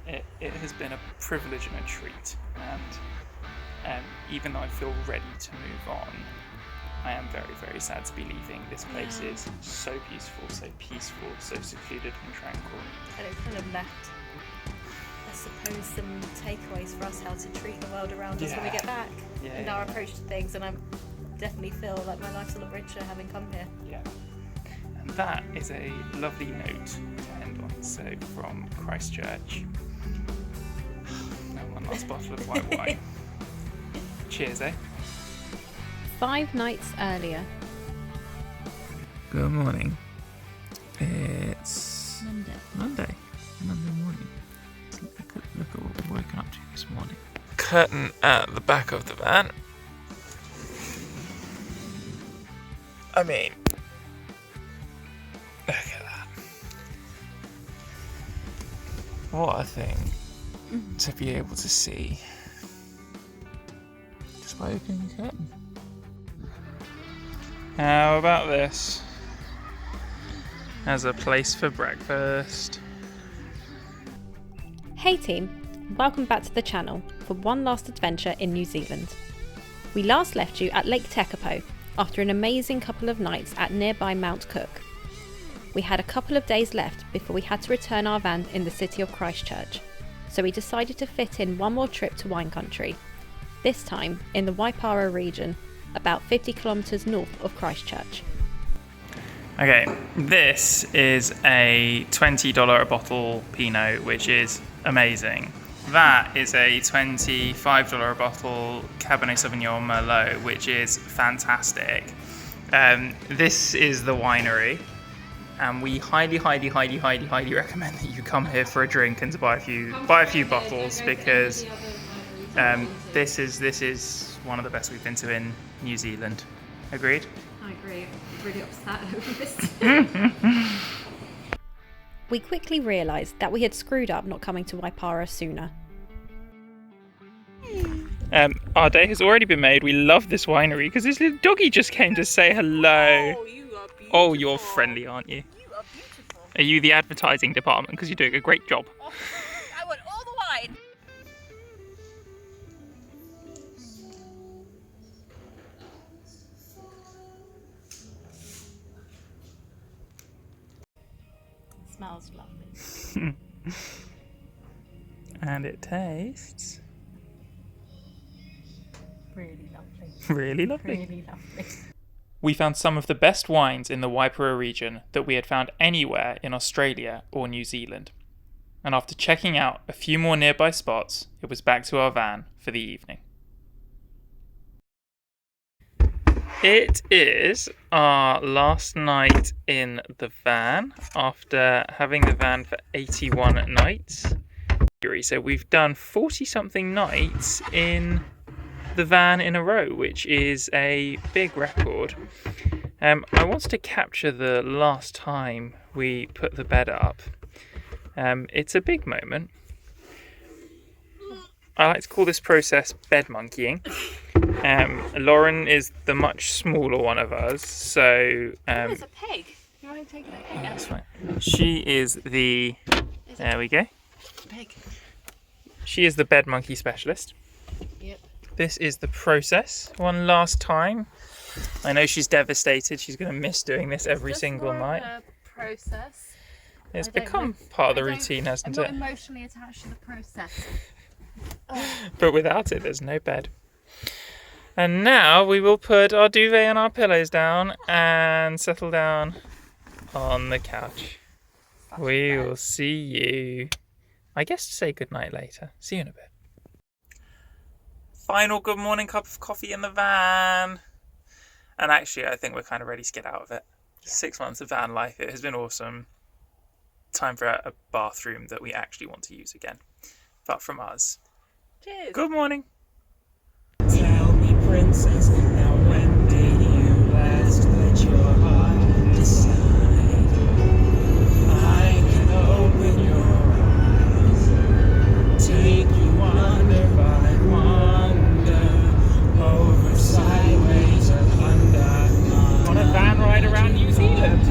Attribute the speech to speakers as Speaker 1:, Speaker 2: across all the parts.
Speaker 1: it has been a privilege and a treat, and even though I feel ready to move on, I am very, very sad to be leaving. This place is so beautiful, so peaceful, so secluded and tranquil.
Speaker 2: And it kind of left, I suppose, some takeaways for us how to treat the world around us when we get back, and our approach to things. And I definitely feel like my life's a lot richer having come here.
Speaker 1: Yeah. And that is a lovely note to end on. So from Christchurch, one last bottle of white wine. Cheers, eh?
Speaker 2: 5 nights earlier.
Speaker 1: Good morning. It's Monday morning. Look at what we're woken up to this morning. Curtain at the back of the van. I mean, look at that. What a thing to be able to see just by opening the curtain. How about this as a place for breakfast?
Speaker 2: Hey team, welcome back to the channel for one last adventure in New Zealand. We last left you at Lake Tekapo after an amazing couple of nights at nearby Mount Cook. We had a couple of days left before we had to return our van in the city of Christchurch, so we decided to fit in one more trip to wine country, this time in the Waipara region, about 50 kilometres north of Christchurch.
Speaker 1: Okay, this is a $20 a bottle Pinot, which is amazing. That is a $25 a bottle Cabernet Sauvignon Merlot, which is fantastic. This is the winery, and we highly recommend that you come here for a drink and to buy a few bottles, because this is one of the best we've been to in New Zealand. Agreed?
Speaker 2: I agree. I'm really upset over this. We quickly realised that we had screwed up not coming to Waipara sooner.
Speaker 1: Our day has already been made. We love this winery because this little doggy just came to say hello.
Speaker 3: Oh, you are beautiful.
Speaker 1: Oh, you're friendly, aren't you?
Speaker 3: You are beautiful.
Speaker 1: Are you the advertising department? Because you're doing a great job.
Speaker 3: Oh, I want all the wine.
Speaker 2: It smells lovely.
Speaker 1: And it tastes
Speaker 2: Really lovely.
Speaker 1: really lovely.
Speaker 2: Really lovely.
Speaker 1: We found some of the best wines in the Waipara region that we had found anywhere in Australia or New Zealand. And after checking out a few more nearby spots, it was back to our van for the evening. It is our last night in the van after having the van for 81 nights. So we've done 40-something nights in the van in a row, which is a big record. I wanted to capture the last time we put the bed up. It's a big moment. I like to call this process bed monkeying. Lauren is the much smaller one of us, so
Speaker 3: There's a pig. You want to take that pig out?
Speaker 1: that's fine. She is the there we go.
Speaker 3: Pig.
Speaker 1: She is the bed monkey specialist.
Speaker 3: Yep.
Speaker 1: This is the process. One last time. I know she's devastated. She's going to miss doing this every single night.
Speaker 3: A process.
Speaker 1: It's
Speaker 3: I don't
Speaker 1: become
Speaker 3: know.
Speaker 1: part of the routine,
Speaker 3: I'm
Speaker 1: hasn't
Speaker 3: not
Speaker 1: it?
Speaker 3: emotionally attached to the process.
Speaker 1: But without it, there's no bed. And now we will put our duvet and our pillows down and settle down on the couch. We will see you, I guess, to say goodnight later. See you in a bit. Final good morning cup of coffee in the van. And actually, I think we're kind of ready to get out of it. 6 months of van life. It has been awesome. Time for a bathroom that we actually want to use again. But from us.
Speaker 3: Cheers.
Speaker 1: Good morning.
Speaker 4: Tell me, princess, now when did you last let your heart decide? I can open your eyes, take you wonder by wonder, over sideways or under. On a van ride around New Zealand.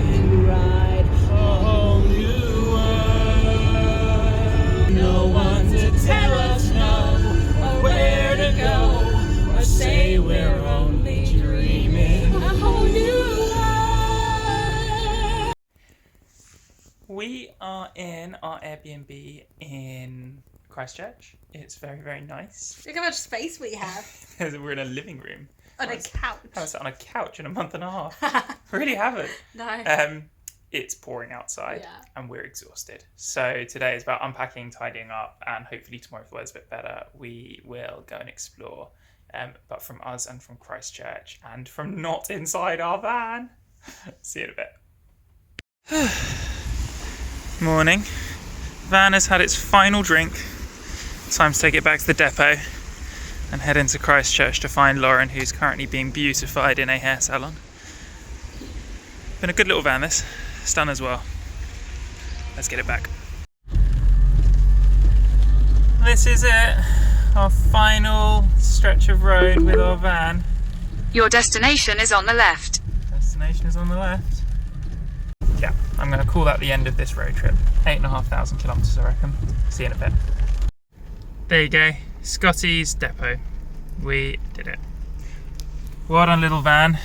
Speaker 4: Ride a whole new world. No one
Speaker 1: are in our Airbnb in Christchurch. It's very, very nice.
Speaker 3: Look how much space we have.
Speaker 1: We're in a living room.
Speaker 3: On a couch.
Speaker 1: Haven't sat on a couch in a month and a half. Really haven't.
Speaker 3: No.
Speaker 1: It's pouring outside
Speaker 3: Yeah.
Speaker 1: and we're exhausted. So today is about unpacking, tidying up, and hopefully tomorrow, if the weather's a bit better, we will go and explore. But from us and from Christchurch and from not inside our van. See you in a bit. Morning. Van has had its final drink. Time to take it back to the depot and head into Christchurch to find Lauren, who's currently being beautified in a hair salon. Been a good little van, this. It's done as well. Let's get it back. This is it. Our final stretch of road with our van.
Speaker 5: Your destination is on the left.
Speaker 1: Destination is on the left. Yeah, I'm going to call that the end of this road trip. 8,500 kilometres, I reckon. See you in a bit. There you go, Scotty's depot. We did it. Well done, little van.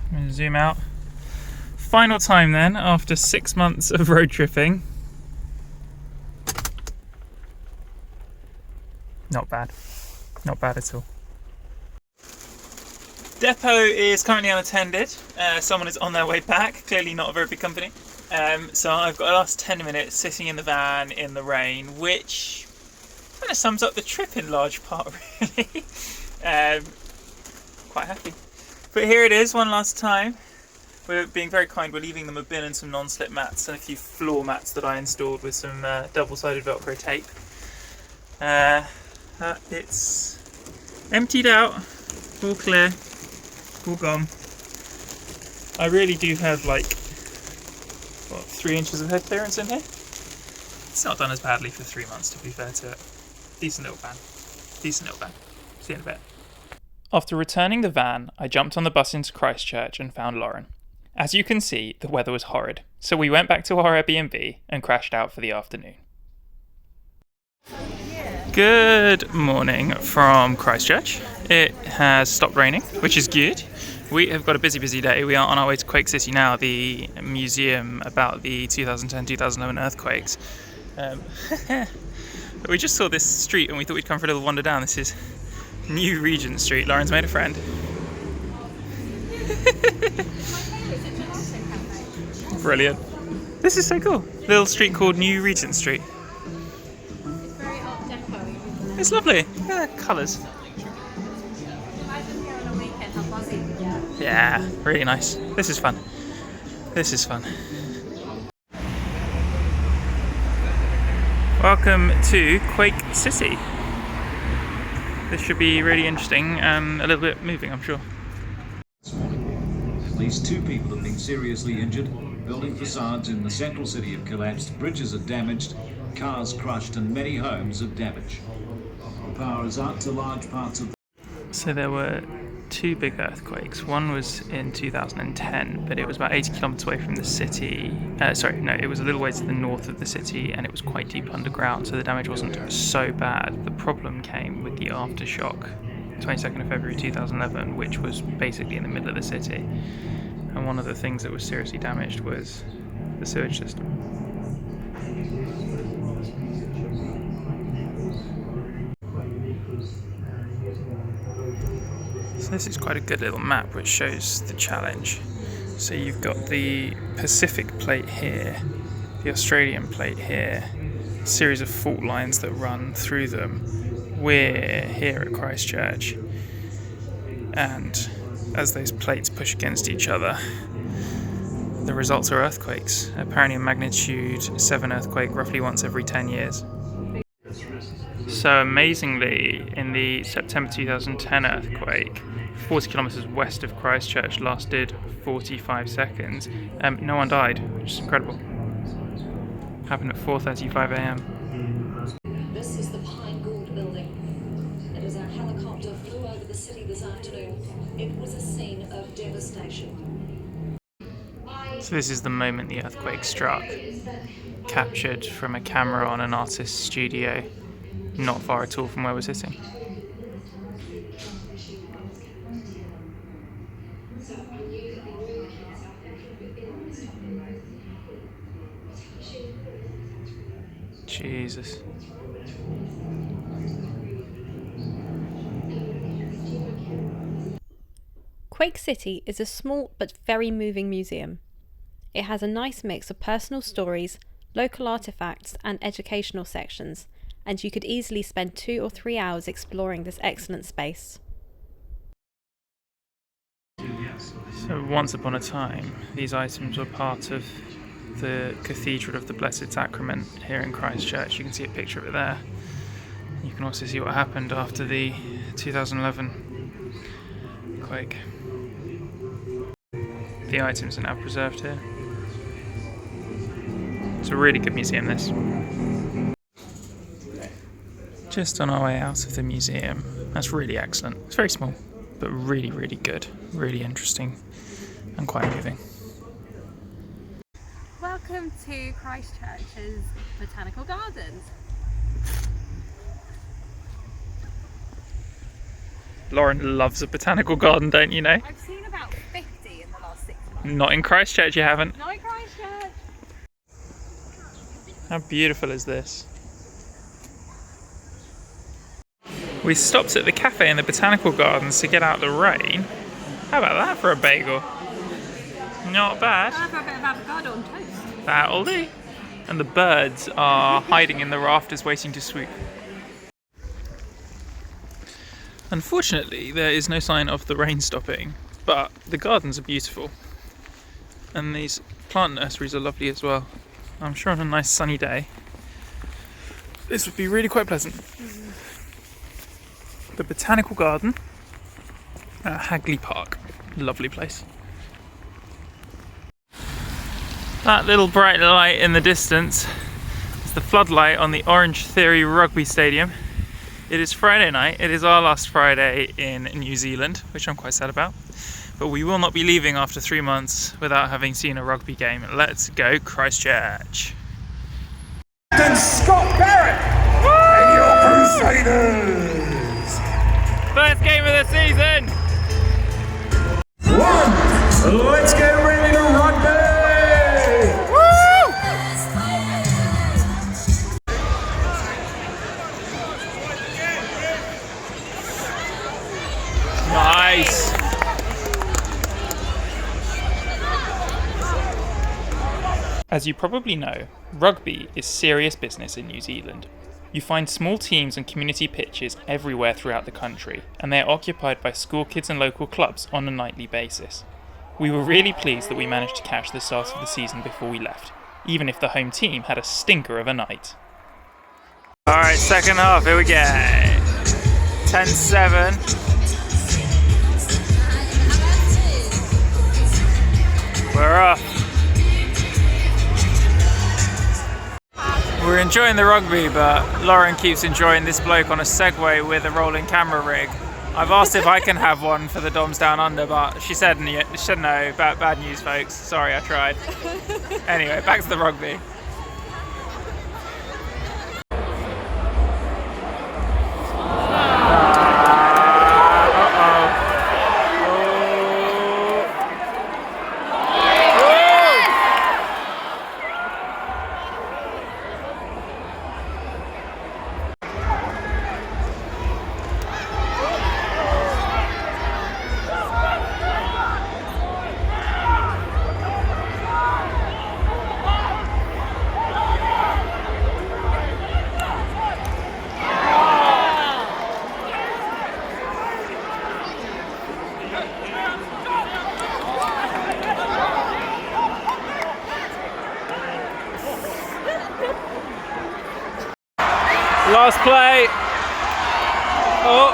Speaker 1: I'm going to zoom out. Final time then, after 6 months of road tripping. Not bad. Not bad at all. Depot is currently unattended. Someone is on their way back. Clearly not a very big company. So I've got the last 10 minutes sitting in the van in the rain, which kind of sums up the trip in large part, really. Quite happy. But here it is, one last time. We're being very kind. We're leaving them a bin and some non-slip mats and a few floor mats that I installed with some double-sided Velcro tape. It's emptied out, all clear, all gone. I really do have like, what, 3 inches of head clearance in here? It's not done as badly for 3 months, to be fair to it. Decent little van. Decent little van. See you in a bit. After returning the van, I jumped on the bus into Christchurch and found Lauren. As you can see, the weather was horrid, so we went back to our Airbnb and crashed out for the afternoon. Good morning from Christchurch. It has stopped raining, which is good. We have got a busy day. We are on our way to Quake City now, the museum about the 2010-2011 earthquakes. But we just saw this street and we thought we'd come for a little wander down. This is New Regent Street. Lauren's made a friend. Brilliant. This is so cool. Little street called New Regent Street.
Speaker 3: It's very art deco.
Speaker 1: It's lovely. Yeah, colours.
Speaker 3: Imagine here on a weekend how buzzy we get.
Speaker 1: Yeah, really nice. This is fun. This is fun. Welcome to Quake City. This should be really interesting and a little bit moving, I'm sure.
Speaker 6: This morning, at least 2 people have been seriously injured. Building facades in the central city have collapsed, bridges are damaged, cars crushed, and many homes are damaged. Power is out to large parts of.
Speaker 1: So there were 2 big earthquakes. One was in 2010, but it was about 80 kilometres away from the city. It was a little way to the north of the city, and it was quite deep underground, so the damage wasn't so bad. The problem came with the aftershock, 22nd of February 2011, which was basically in the middle of the city. And one of the things that was seriously damaged was the sewage system. So this is quite a good little map which shows the challenge. So you've got the Pacific plate here, the Australian plate here, a series of fault lines that run through them. We're here at Christchurch, and as those plates push against each other, the results are earthquakes. Apparently a magnitude 7 earthquake roughly once every 10 years. So amazingly, in the September 2010 earthquake, 40 kilometres west of Christchurch, lasted 45 seconds. No one died, which is incredible. Happened at 4:35 a.m.
Speaker 7: This is the Pine Gould building. It is our helicopter flew over the city this afternoon. It was a scene of devastation.
Speaker 1: So this is the moment the earthquake struck, captured from a camera on an artist's studio, not far at all from where we're sitting. Jesus.
Speaker 2: Quake City is a small but very moving museum. It has a nice mix of personal stories, local artefacts and educational sections, and you could easily spend 2 or 3 hours exploring this excellent space.
Speaker 1: So once upon a time, these items were part of the Cathedral of the Blessed Sacrament here in Christchurch. You can see a picture of it there. You can also see what happened after the 2011 quake. The items are now preserved here. It's a really good museum, this. Just on our way out of the museum. That's really excellent. It's very small, but really, really good. Really interesting and quite moving.
Speaker 3: Welcome to Christchurch's Botanical Gardens.
Speaker 1: Lauren loves a botanical garden, don't you know?
Speaker 3: I've seen about 50 in the last 6 months.
Speaker 1: Not in Christchurch, you haven't.
Speaker 3: Not in Christchurch.
Speaker 1: How beautiful is this? We stopped at the cafe in the Botanical Gardens to get out the rain. How about that for a bagel? Not bad.
Speaker 3: I'll have a bit of avocado on toast.
Speaker 1: That'll do. And the birds are hiding in the rafters waiting to swoop. Unfortunately, there is no sign of the rain stopping, but the gardens are beautiful. And these plant nurseries are lovely as well. I'm sure on a nice sunny day, this would be really quite pleasant. The Botanical Garden at Hagley Park. Lovely place. That little bright light in the distance is the floodlight on the Orange Theory Rugby Stadium. It is Friday night. It is our last Friday in New Zealand, which I'm quite sad about. But we will not be leaving after 3 months without having seen a rugby game. Let's go Christchurch.
Speaker 8: Captain Scott Barrett and your Crusaders.
Speaker 1: First game of the season.
Speaker 8: Let's get ready to rugby.
Speaker 1: Nice. As you probably know, rugby is serious business in New Zealand. You find small teams and community pitches everywhere throughout the country, and they are occupied by school kids and local clubs on a nightly basis. We were really pleased that we managed to catch the start of the season before we left, even if the home team had a stinker of a night. Alright, second half, here we go. 10-7. We're off. We're enjoying the rugby, but Lauren keeps enjoying this bloke on a Segway with a rolling camera rig. I've asked if I can have one for the Doms Down Under, but she said no. Bad news, folks. Sorry, I tried. Anyway, back to the rugby. Last play. Oh,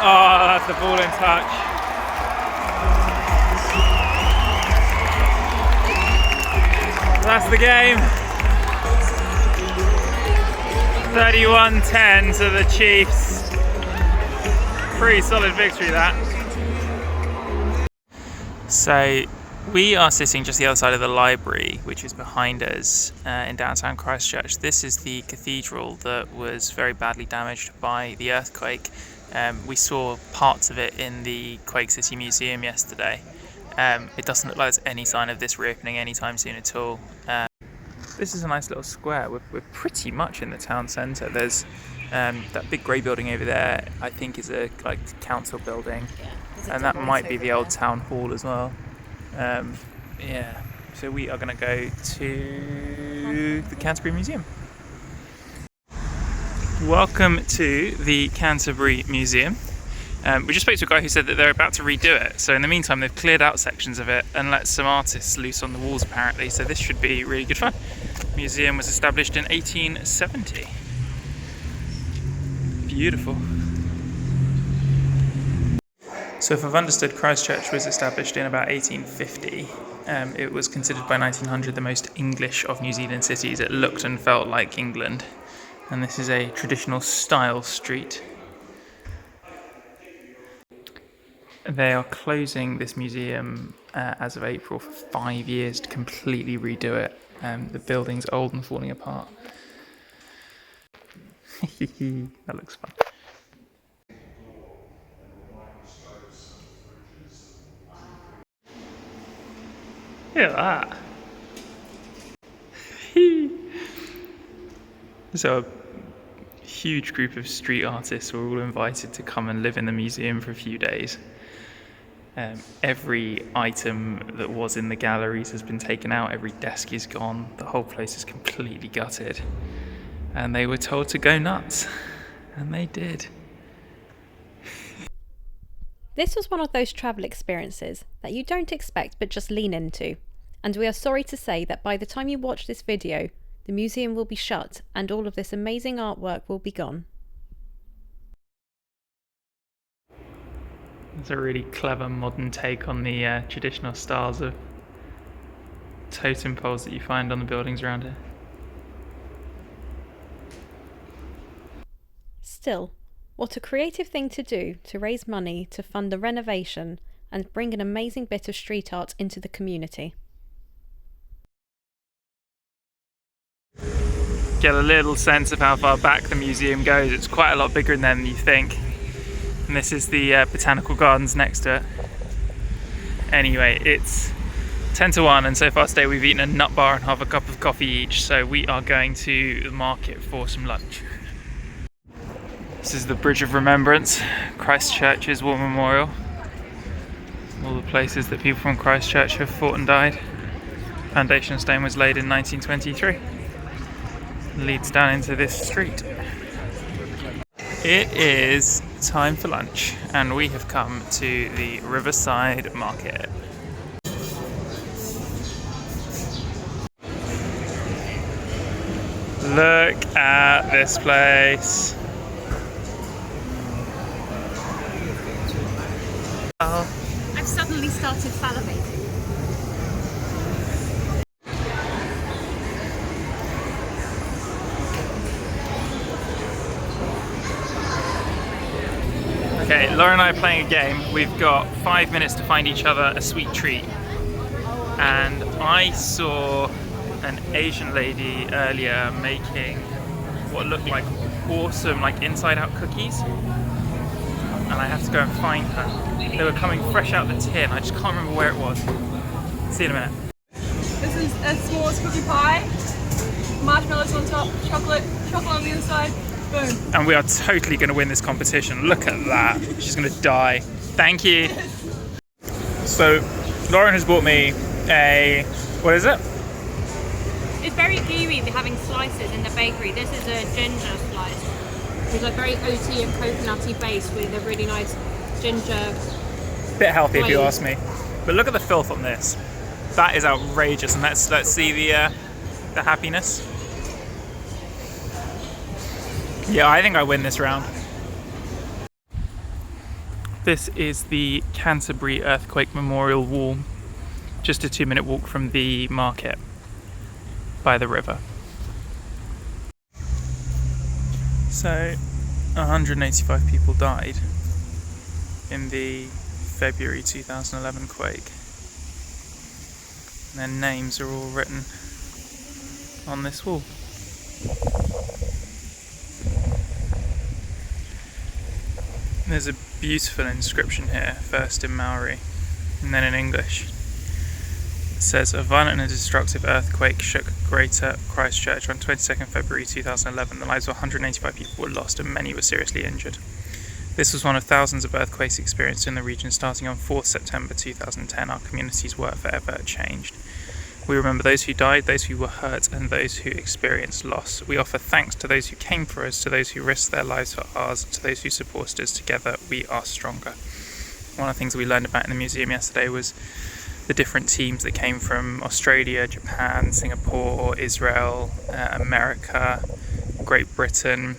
Speaker 1: that's the ball in touch. That's the game. 31-10 to the Chiefs. Pretty solid victory that. So we are sitting just the other side of the library, which is behind us in downtown Christchurch. This is the cathedral that was very badly damaged by the earthquake. We saw parts of it in the Quake City Museum yesterday. It doesn't look like there's any sign of this reopening anytime soon at all. this is a nice little square. We're pretty much in the town centre. There's that big grey building over there, I think is a council building, and that might be the old town hall as well. Yeah, so we are going to go to the Canterbury Museum. Welcome to the Canterbury Museum. We just spoke to a guy who said that they're about to redo it, so in the meantime they've cleared out sections of it and let some artists loose on the walls apparently, so this should be really good fun. The museum was established in 1870. Beautiful. So if I've understood, Christchurch was established in about 1850. It was considered by 1900 the most English of New Zealand cities. It looked and felt like England. And this is a traditional style street. They are closing this museum as of April for 5 years to completely redo it. The building's old and falling apart. That looks fun. Look at that. So a huge group of street artists were all invited to come and live in the museum for a few days. Every item that was in the galleries has been taken out, every desk is gone, the whole place is completely gutted. And they were told to go nuts, and they did.
Speaker 2: This was one of those travel experiences that you don't expect but just lean into. And we are sorry to say that by the time you watch this video, the museum will be shut and all of this amazing artwork will be gone.
Speaker 1: It's a really clever modern take on the traditional styles of totem poles that you find on the buildings around here.
Speaker 2: Still, what a creative thing to do to raise money to fund the renovation and bring an amazing bit of street art into the community.
Speaker 1: Get a little sense of how far back the museum goes. It's quite a lot bigger than you think. And this is the Botanical Gardens next to it. Anyway, it's 10 to 1 and so far today we've eaten a nut bar and half a cup of coffee each, so we are going to the market for some lunch. This is the Bridge of Remembrance, Christchurch's war memorial. All the places that people from Christchurch have fought and died. Foundation stone was laid in 1923. Leads down into this street. It is time for lunch and we have come to the Riverside Market. Look at this place. Oh.
Speaker 3: I've suddenly started salivating.
Speaker 1: Okay, Laura and I are playing a game. We've got 5 minutes to find each other a sweet treat. And I saw an Asian lady earlier making what looked like awesome inside out cookies. And I have to go and find her. They were coming fresh out the tin. I just can't remember where it was. See you in a minute.
Speaker 3: This is a s'mores cookie pie, marshmallows on top, chocolate on the inside. Boom.
Speaker 1: And we are totally going to win this competition. Look at that. She's going to die. Thank you. So, Lauren has bought me what is it?
Speaker 3: It's very gooey, we're having slices in the bakery. This is a ginger slice. It's very oaty and coconutty base with a really nice ginger.
Speaker 1: Bit healthy if you
Speaker 3: glaze.
Speaker 1: ask me. But look at the filth on this. That is outrageous. And let's see the happiness. Yeah, I think I win this round. This is the Canterbury Earthquake Memorial Wall. Just a 2-minute walk from the market by the river. So, 185 people died in the February 2011 quake. And their names are all written on this wall. There's a beautiful inscription here, first in Maori and then in English. It says a violent and destructive earthquake shook Greater Christchurch on 22nd February 2011. The lives of 185 people were lost and many were seriously injured. This was one of thousands of earthquakes experienced in the region starting on 4th September 2010. Our communities were forever changed. We remember those who died, those who were hurt, and those who experienced loss. We offer thanks to those who came for us, to those who risked their lives for ours, to those who supported us. Together, we are stronger. One of the things we learned about in the museum yesterday was the different teams that came from Australia, Japan, Singapore, Israel, America, Great Britain,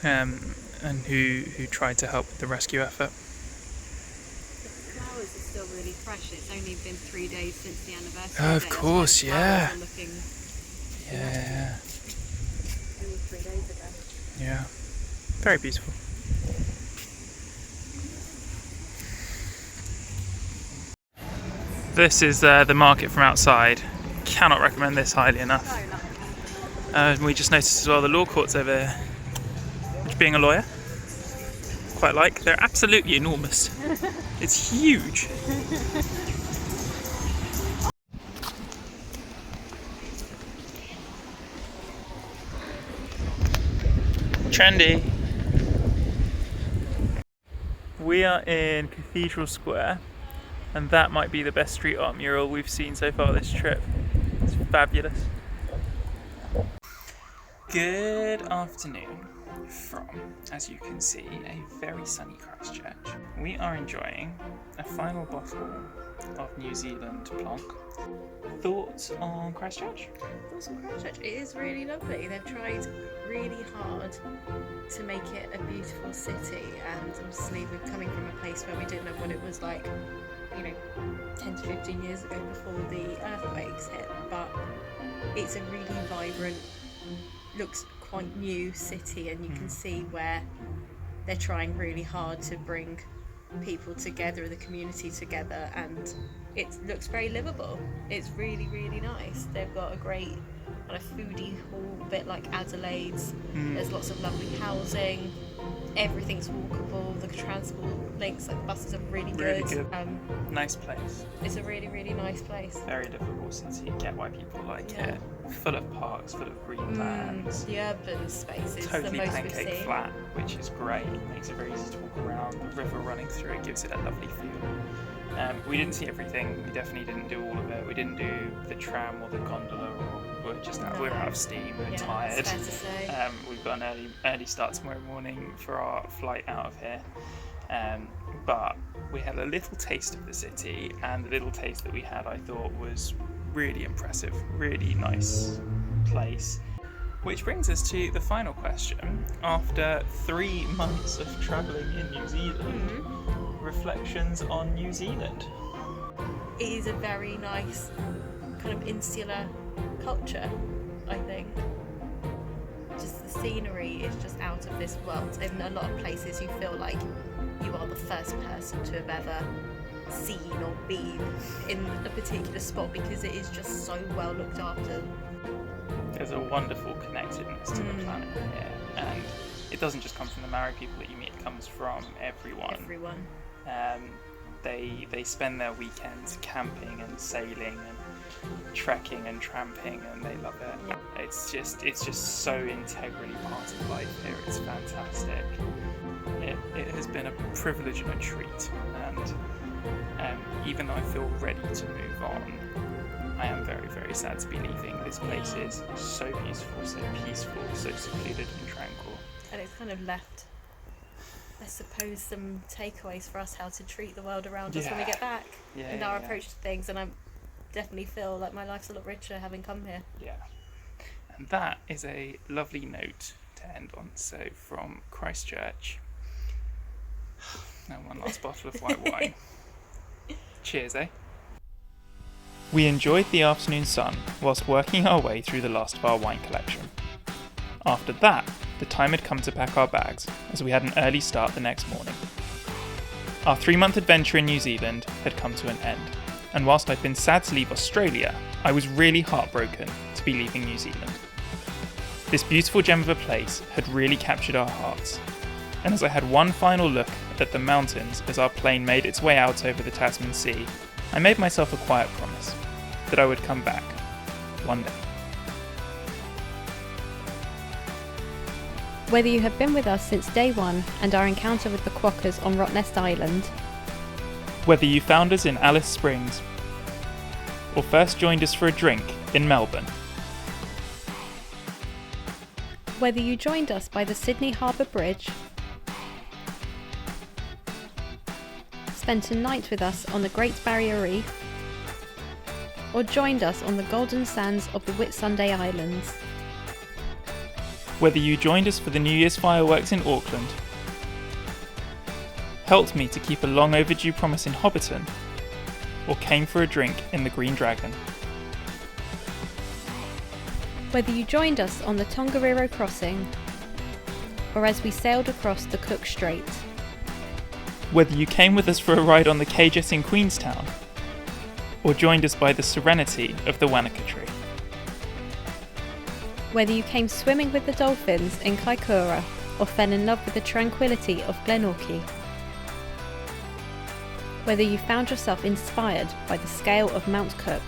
Speaker 1: and who tried to help with the rescue effort.
Speaker 3: Flowers are still really fresh. It's only been 3 days since the anniversary.
Speaker 1: Oh, of course, yeah.
Speaker 3: Yeah. Only 3 days ago.
Speaker 1: Yeah. Very beautiful. This is the market from outside. Cannot recommend this highly enough. We just noticed as well the law courts over here, which, being a lawyer, quite like. They're absolutely enormous. It's huge. Trendy. We are in Cathedral Square, and that might be the best street art mural we've seen so far this trip. It's fabulous. Good afternoon from, as you can see, a very sunny Christchurch. We are enjoying a final bottle of New Zealand Blanc. Thoughts on Christchurch?
Speaker 2: Thoughts on Christchurch? It is really lovely. They've tried really hard to make it a beautiful city, and obviously we're coming from a place where we didn't know what it was like, 10 to 15 years ago before the earthquakes hit, but it's a really vibrant, looks quite new city, and you can see where they're trying really hard to bring people together, the community together, and it looks very livable. It's really, really nice. They've got a great kind of foodie hall, a bit like Adelaide's. There's lots of lovely housing. Everything's walkable. The transport links, like buses, are really good.
Speaker 1: Really good. Nice place.
Speaker 2: It's a really, really nice place.
Speaker 1: Very livable city. Get why people like it. Full of parks, full of green lands.
Speaker 2: The urban space is
Speaker 1: Totally
Speaker 2: the most we've
Speaker 1: pancake
Speaker 2: seen.
Speaker 1: flat, which is great. Makes it very easy to walk around. The river running through it gives it a lovely feel. We didn't see everything. We definitely didn't do all of it. We didn't do the tram or the gondola. We're out of steam. We're tired.
Speaker 2: It's fair to say.
Speaker 1: We've got an early start tomorrow morning for our flight out of here. But we had a little taste of the city, and the little taste that we had, I thought, was really impressive. Really nice place. Which brings us to the final question. After 3 months of travelling in New Zealand, reflections on New Zealand.
Speaker 2: It is a very nice kind of insular culture, I think. Just the scenery is just out of this world. In a lot of places you feel like you are the first person to have ever seen or been in a particular spot, because it is just so well looked after.
Speaker 1: There's a wonderful connectedness to the planet here, and it doesn't just come from the Maori people that you meet, it comes from everyone. They spend their weekends camping and sailing and trekking and tramping, and they love it. It's just so integrally part of life here. It's fantastic. It has been a privilege and a treat, and even though I feel ready to move on, I am very, very sad to be leaving. This place is so beautiful, so peaceful, so secluded and tranquil.
Speaker 2: And it's kind of left, I suppose, some takeaways for us how to treat the world around us when we get back, and our approach to things. And I definitely feel like my life's a lot richer having come here.
Speaker 1: Yeah. And that is a lovely note to end on. So from Christchurch, now one last bottle of white wine. Cheers, eh? We enjoyed the afternoon sun whilst working our way through the last of our wine collection. After that, the time had come to pack our bags, as we had an early start the next morning. Our 3-month adventure in New Zealand had come to an end, and whilst I'd been sad to leave Australia, I was really heartbroken to be leaving New Zealand. This beautiful gem of a place had really captured our hearts, and as I had one final look at the mountains as our plane made its way out over the Tasman Sea, I made myself a quiet promise. that I would come back one day.
Speaker 2: Whether you have been with us since day one and our encounter with the Quackers on Rottnest Island,
Speaker 1: Whether you found us in Alice Springs, or first joined us for a drink in Melbourne,
Speaker 2: whether you joined us by the Sydney Harbour Bridge, spent a night with us on the Great Barrier Reef, or joined us on the golden sands of the Whitsunday Islands,
Speaker 1: whether you joined us for the New Year's fireworks in Auckland, helped me to keep a long overdue promise in Hobbiton, or came for a drink in the Green Dragon.
Speaker 2: whether you joined us on the Tongariro Crossing, or as we sailed across the Cook Strait,
Speaker 1: Whether you came with us for a ride on the K-Jet in Queenstown, or joined us by the serenity of the Wanaka Tree.
Speaker 2: whether you came swimming with the dolphins in Kaikoura, or fell in love with the tranquility of Glenorchy, whether you found yourself inspired by the scale of Mount Cook,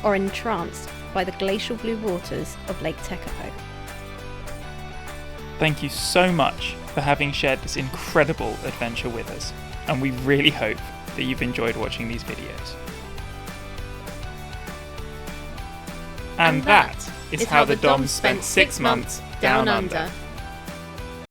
Speaker 2: or entranced by the glacial blue waters of Lake Tekapo.
Speaker 1: Thank you so much for having shared this incredible adventure with us, and we really hope that you've enjoyed watching these videos. And that is how the Dom spent 6 months down under.